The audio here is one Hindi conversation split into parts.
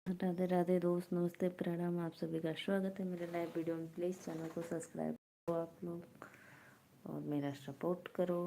राधे राधे दोस्त, नमस्ते, प्रणाम। आप सभी का स्वागत है मेरे लाइव वीडियो में। प्लीज़ चैनल को सब्सक्राइब करो आप लोग और मेरा सपोर्ट करो।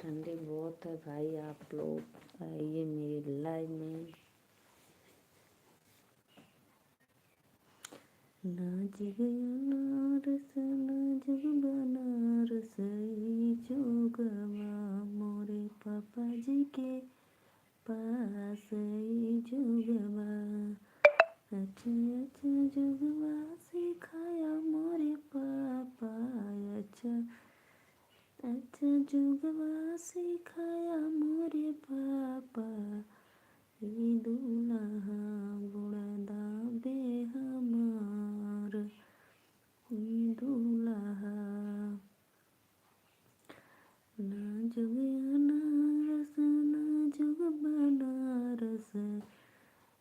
ठंडी बहुत है भाई, आप लोग आइए मेरे लाइव में। नाच गया नारस, नाजुक बनारस, जोगवा मोरे पापा जी के पास, जोगवा अच्छा अच्छा जोगवा सिखाया मोरे पापा। अच्छा अच्छा जुगवा सिखाया मोरे पापा, ये दूल्हा बुढ़ा बे हमार, ये दूल्हा ना जुग अनारस, ना जुग बनारस,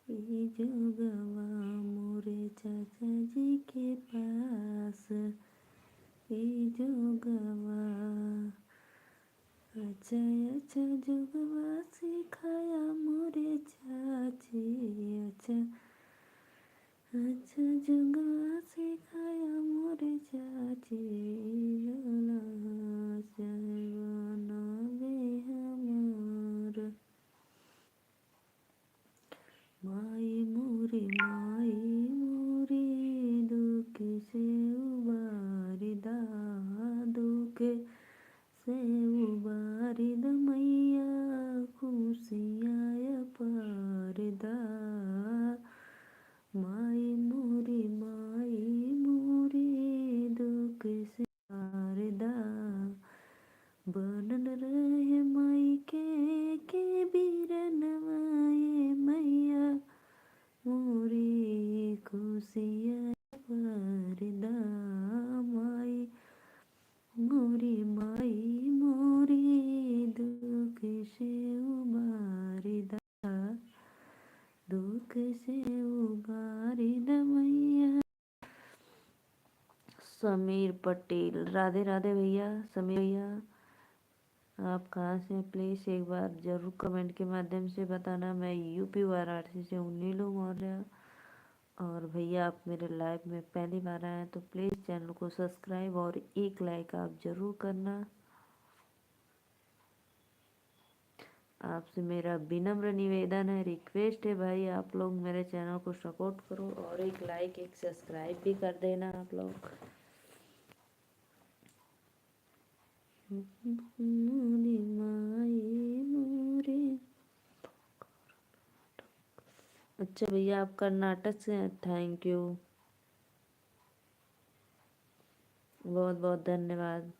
ये जुगवा मोरे चाचा जी के पास, ये जुगवा अच्छा अच्छा जुगवा सिखाया मोरे चाची। अच्छा अच्छा जुगवा सिखाया मोरे चाची, बनावे हमार। माई मोरी दुख से उबारी दा, दुख से उबारी द मैया, खुशियाँ पार दा। माई मोरी दुख से पार दा, बनल रहे माई के बीरनवाए मैया, मोरी खुशियाँ पार दा। माई दुख से उबारी दा, दुख से उबारी द मैया। समीर पटेल, राधे राधे भैया। समीर भैया आप कहाँ से हैं? प्लीज़ एक बार ज़रूर कमेंट के माध्यम से बताना। मैं यूपी वाराणसी से हूँ, नीलू मौर्य। और भैया आप मेरे लाइव में पहली बार आए हैं तो प्लीज़ चैनल को सब्सक्राइब और एक लाइक आप ज़रूर करना। आपसे मेरा विनम्र निवेदन है, रिक्वेस्ट है भाई, आप लोग मेरे चैनल को सपोर्ट करो और एक लाइक एक सब्सक्राइब भी कर देना आप लोग। मोरी माई मोरे। अच्छा भैया आप कर्नाटक से हैं, थैंक यू, बहुत बहुत धन्यवाद।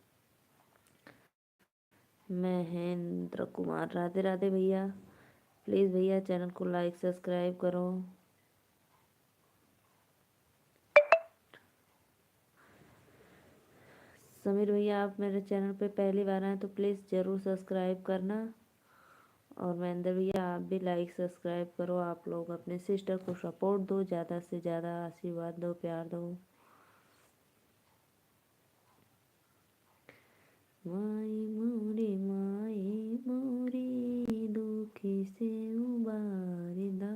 महेंद्र कुमार, राधे राधे भैया। प्लीज़ भैया चैनल को लाइक सब्सक्राइब करो। समीर भैया आप मेरे चैनल पे पहली बार आए तो प्लीज़ ज़रूर सब्सक्राइब करना। और महेंद्र भैया आप भी लाइक सब्सक्राइब करो। आप लोग अपने सिस्टर को सपोर्ट दो, ज़्यादा से ज़्यादा आशीर्वाद दो, प्यार दो। माई मोरी दुख से उबारी दा,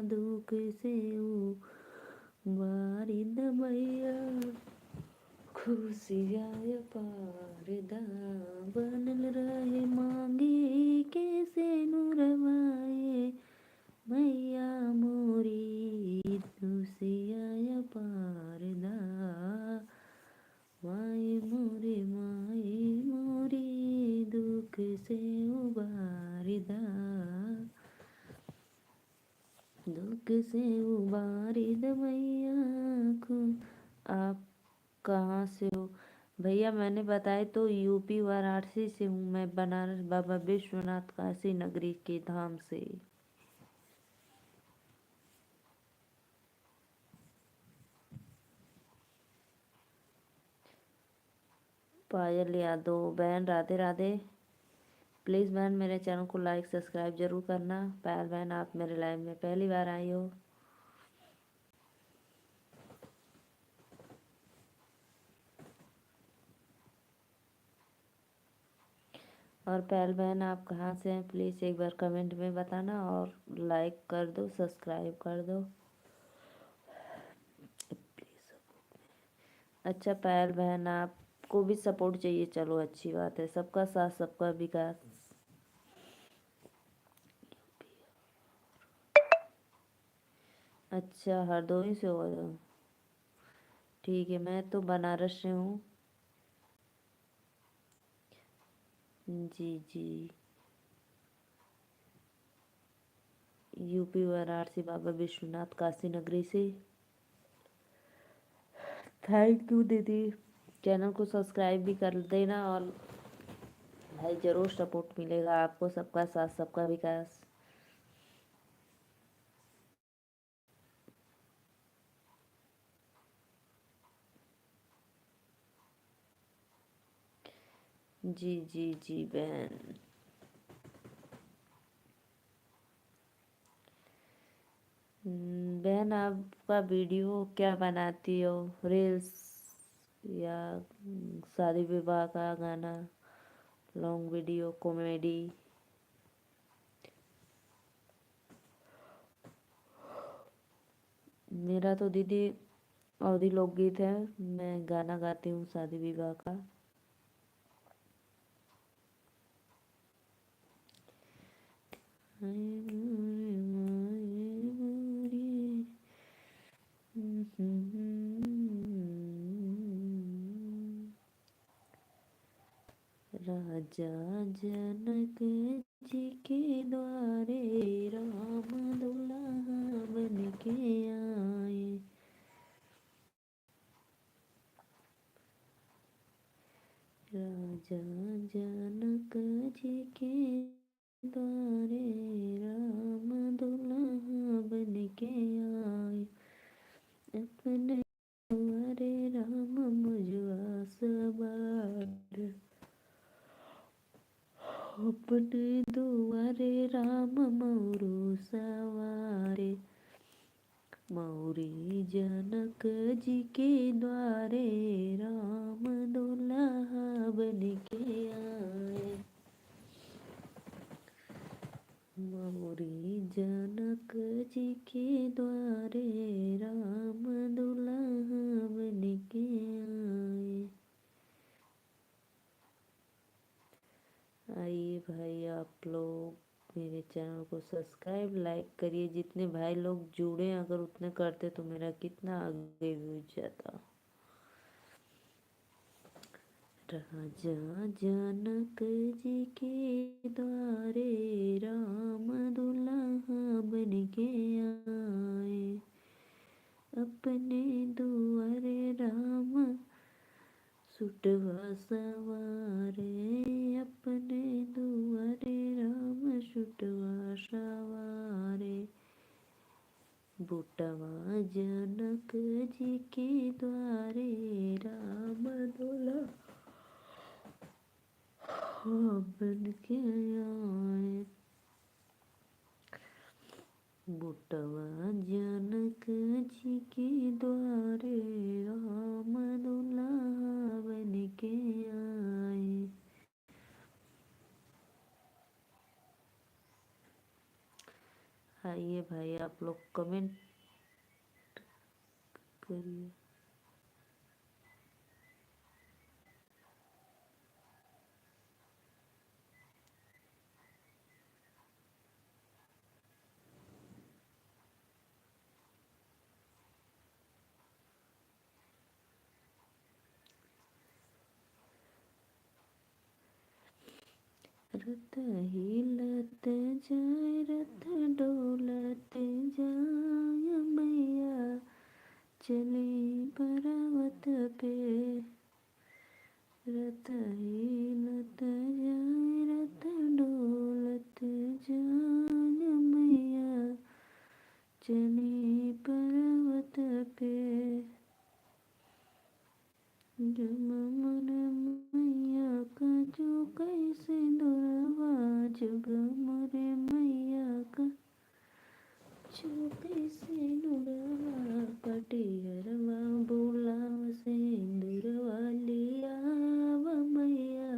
दुख से उबारी द मैया, खुशियाँ पार दा। बनल रहे मांगे कैसे नुरवाए मैया, मोरी खुशियाँ पार दा। माई मोरी दुख से उबारी दा। दुख से उबारी द मैया को। आप कहाँ से हो भैया? मैंने बताया तो यूपी वाराणसी से हूँ मैं, बनारस बाबा विश्वनाथ काशी नगरी के धाम से। पायल यादव बहन राधे राधे। प्लीज़ बहन मेरे चैनल को लाइक सब्सक्राइब जरूर करना। पायल बहन आप मेरे लाइव में पहली बार आई हो। और पायल बहन आप कहाँ से हैं प्लीज़ एक बार कमेंट में बताना, और लाइक कर दो सब्सक्राइब कर दो प्लीज़। अच्छा पायल बहन आपको भी सपोर्ट चाहिए, चलो अच्छी बात है। सबका साथ सबका विकास। अच्छा हरदोई से हो? ठीक है, मैं तो बनारस से हूँ। जी जी। यूपी वाराणसी बाबा विश्वनाथ काशी नगरी से। थैंक यू दीदी। चैनल को सब्सक्राइब भी कर देना, और भाई ज़रूर सपोर्ट मिलेगा आपको। सबका साथ सबका विकास। जी जी जी बहन। बहन आपका वीडियो क्या बनाती हो? रील्स या शादी विवाह का गाना, लॉन्ग वीडियो, कॉमेडी? मेरा तो दीदी अवधी लोकगीत है। मैं गाना गाती हूँ शादी विवाह का। राजा जनक जी के द्वारे राम दुल्हा बन के आए। राजा जनक जी के द्वारे राम दुल्हा बन के आए। अपने द्वारे राम मुझवा सवार। अपने दुआरे राम मोरू सवारे। मौरी जनक जी के द्वारे राम दुल्हा बन के आए। मौरी जनक जी के द्वारे राम दुल्हा बन के आए। आइए भाई आप लोग मेरे चैनल को सब्सक्राइब लाइक करिए। जितने भाई लोग जुड़े अगर उतने करते तो मेरा कितना आगे व्यूज जाता। राजा जनक जी के द्वारे राम दुल्हा बन के आए। अपने दुआरे राम सुटवा सवारे। अपने दुआरे राम सुटवा सवारे। बुटवा जनक जी के द्वारे राम दुल्हा बन के आए। बुटवा जनक जी के द्वारे राम दुल्हा बन के आए। आइए भाई आप लोग कमेंट करिए। रथ हिलत जाए रथ डोलत चले पर्वत पे रत हिलत जाए रत डोलत जाए मैया चले पर्वत पे जब मन मैया का जो कैसे दुरवा जब मोरे मैया का जो कैसे दुरवा पटिहरवा बोला सिंदूरवा लिया मैया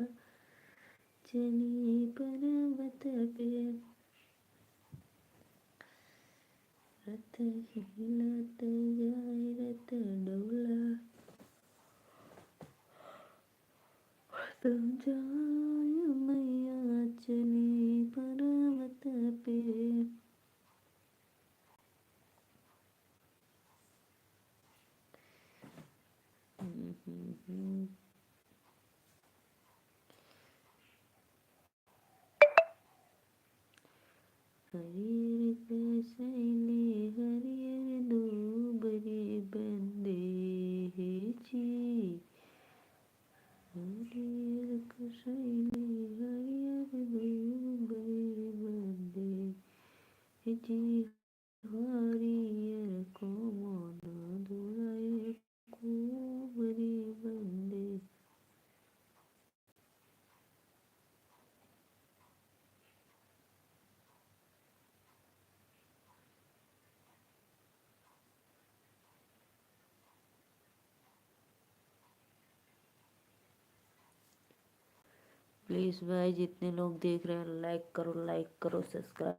चली पर्वत पे रथ हिलत जाए रथ डोला तब जाए मैया चली पर्वत पे। हरियर कसैले हरियर दूबरे बंदे हे जी हरियर कसैले हरियर दूबरे बंदे हे जी हरियर कोमल दुलाय कुबरे बंदे। प्लीज़ भाई जितने लोग देख रहे हैं लाइक करो सब्सक्राइब।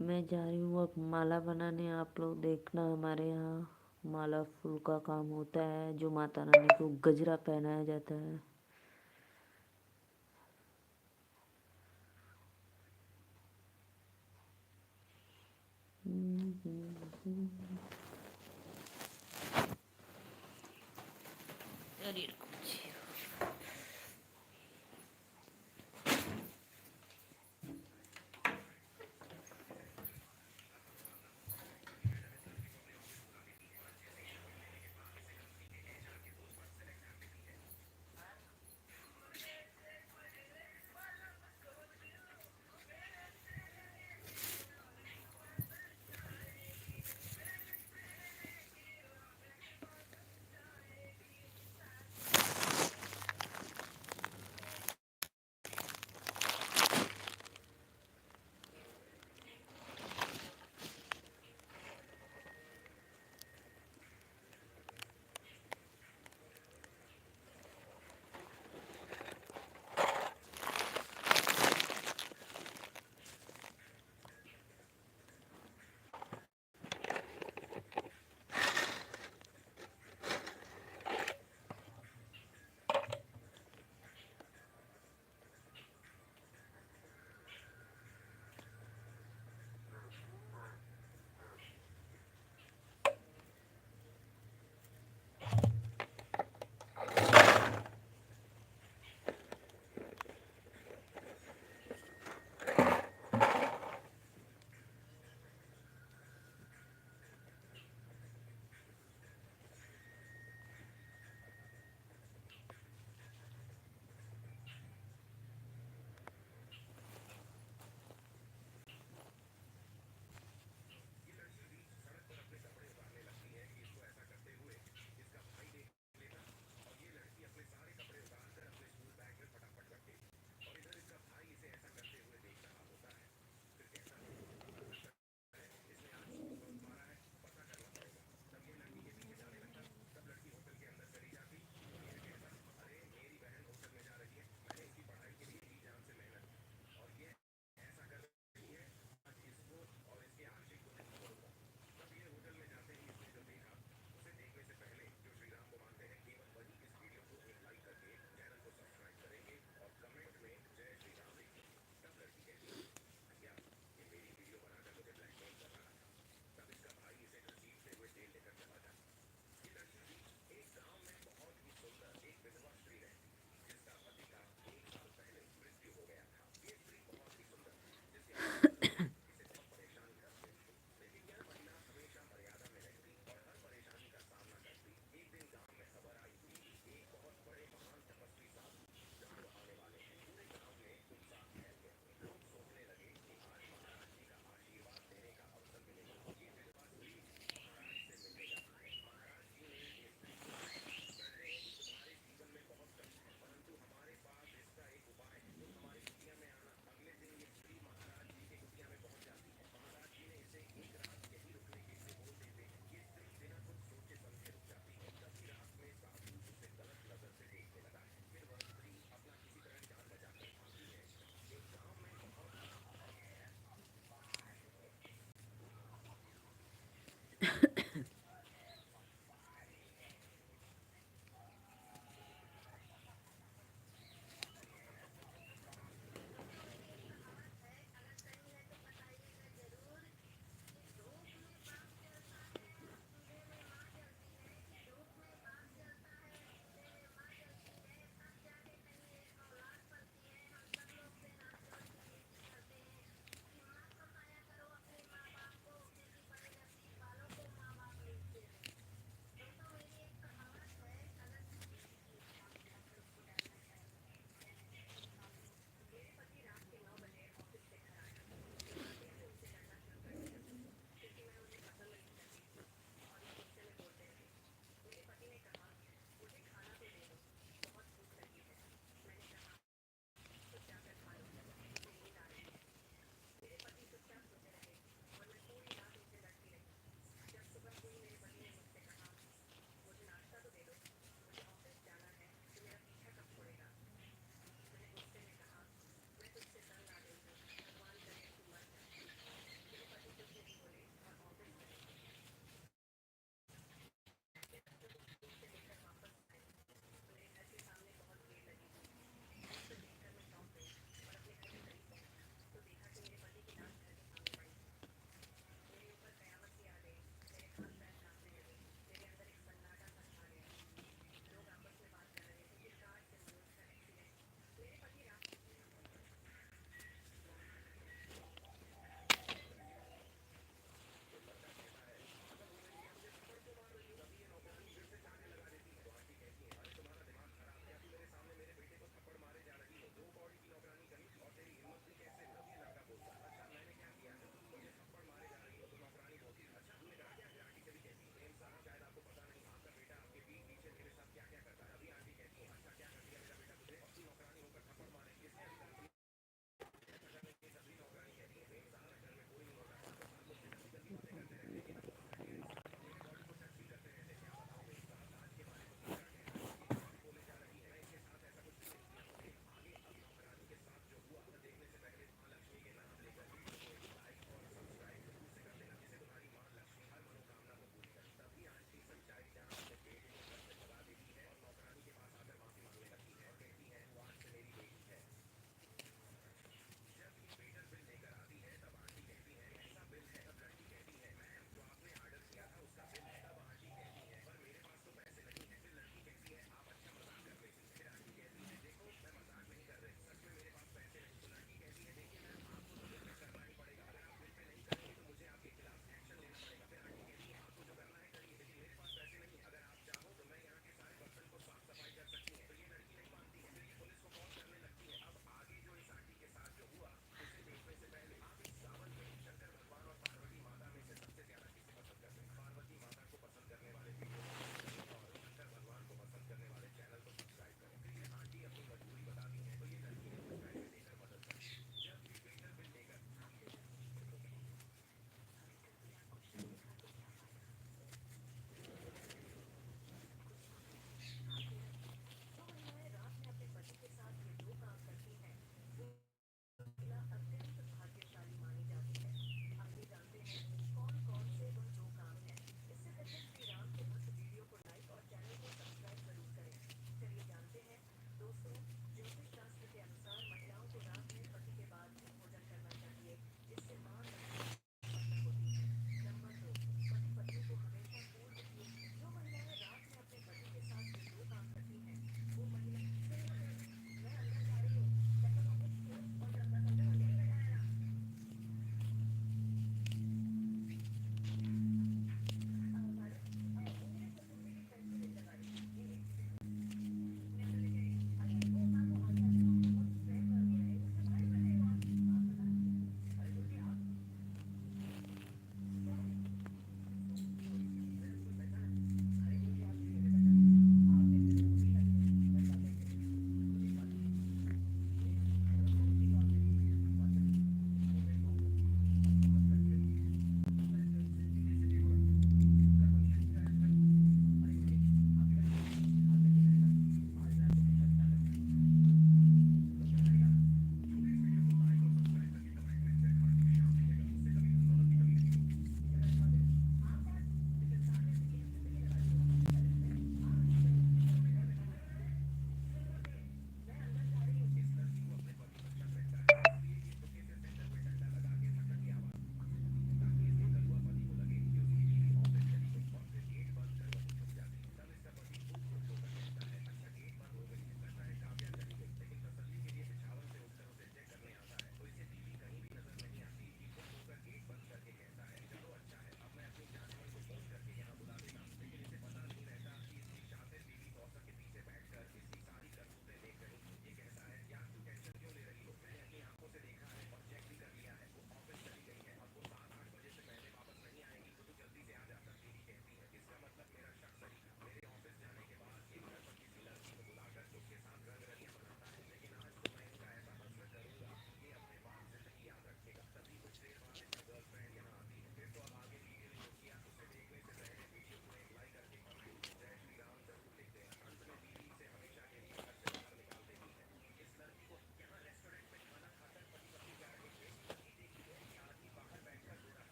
मैं जा रही हूँ अब माला बनाने। आप लोग देखना हमारे यहाँ माला फूल का काम होता है जो माता रानी को गजरा पहनाया जाता है। अरे